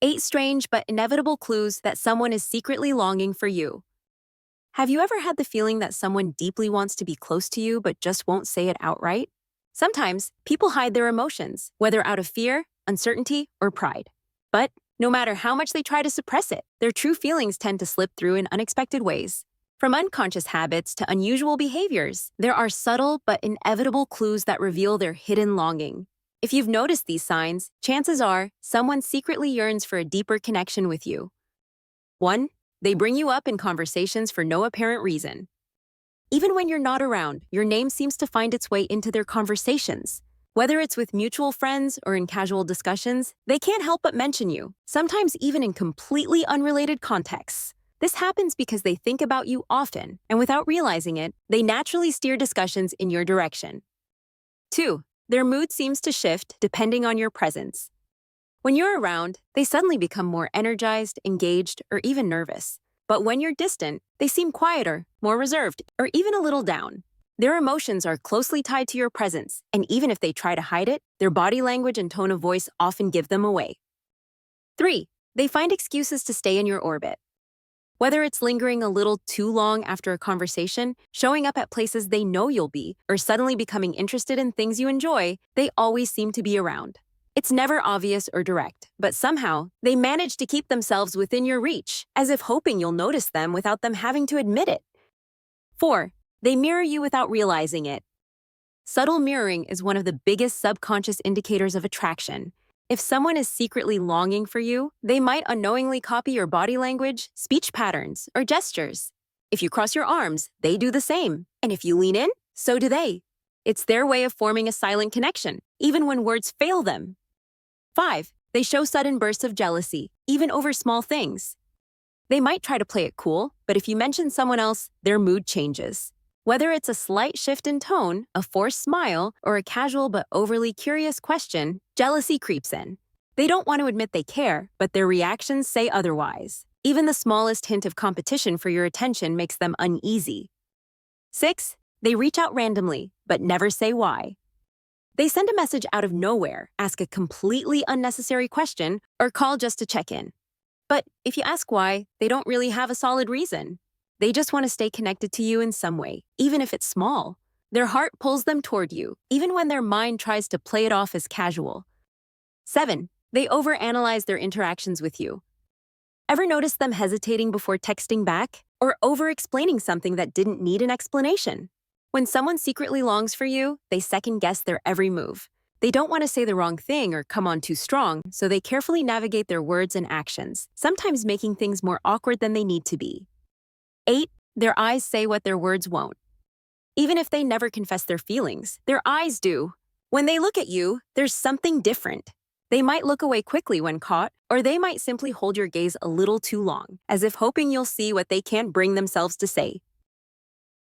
8 strange but inevitable clues that someone is secretly longing for you. Have you ever had the feeling that someone deeply wants to be close to you but just won't say it outright? Sometimes people hide their emotions, whether out of fear, uncertainty, or pride. But no matter how much they try to suppress it, their true feelings tend to slip through in unexpected ways. From unconscious habits to unusual behaviors, there are subtle but inevitable clues that reveal their hidden longing. If you've noticed these signs, chances are someone secretly yearns for a deeper connection with you. 1. They bring you up in conversations for no apparent reason. Even when you're not around, your name seems to find its way into their conversations. Whether it's with mutual friends or in casual discussions, they can't help but mention you, sometimes even in completely unrelated contexts. This happens because they think about you often, and without realizing it, they naturally steer discussions in your direction. 2. Their mood seems to shift depending on your presence. When you're around, they suddenly become more energized, engaged, or even nervous. But when you're distant, they seem quieter, more reserved, or even a little down. Their emotions are closely tied to your presence, and even if they try to hide it, their body language and tone of voice often give them away. 3. They find excuses to stay in your orbit. Whether it's lingering a little too long after a conversation, showing up at places they know you'll be, or suddenly becoming interested in things you enjoy, they always seem to be around. It's never obvious or direct, but somehow, they manage to keep themselves within your reach, as if hoping you'll notice them without them having to admit it. 4. They mirror you without realizing it. Subtle mirroring is one of the biggest subconscious indicators of attraction. If someone is secretly longing for you, they might unknowingly copy your body language, speech patterns, or gestures. If you cross your arms, they do the same. And if you lean in, so do they. It's their way of forming a silent connection, even when words fail them. 5. They show sudden bursts of jealousy, even over small things. They might try to play it cool, but if you mention someone else, their mood changes. Whether it's a slight shift in tone, a forced smile, or a casual but overly curious question, jealousy creeps in. They don't want to admit they care, but their reactions say otherwise. Even the smallest hint of competition for your attention makes them uneasy. 6. They reach out randomly, but never say why. They send a message out of nowhere, ask a completely unnecessary question, or call just to check in. But if you ask why, they don't really have a solid reason. They just want to stay connected to you in some way, even if it's small. Their heart pulls them toward you, even when their mind tries to play it off as casual. 7. They overanalyze their interactions with you. Ever notice them hesitating before texting back, or over-explaining something that didn't need an explanation? When someone secretly longs for you, they second-guess their every move. They don't want to say the wrong thing or come on too strong, so they carefully navigate their words and actions, sometimes making things more awkward than they need to be. 8. Their eyes say what their words won't. Even if they never confess their feelings, their eyes do. When they look at you, there's something different. They might look away quickly when caught, or they might simply hold your gaze a little too long, as if hoping you'll see what they can't bring themselves to say.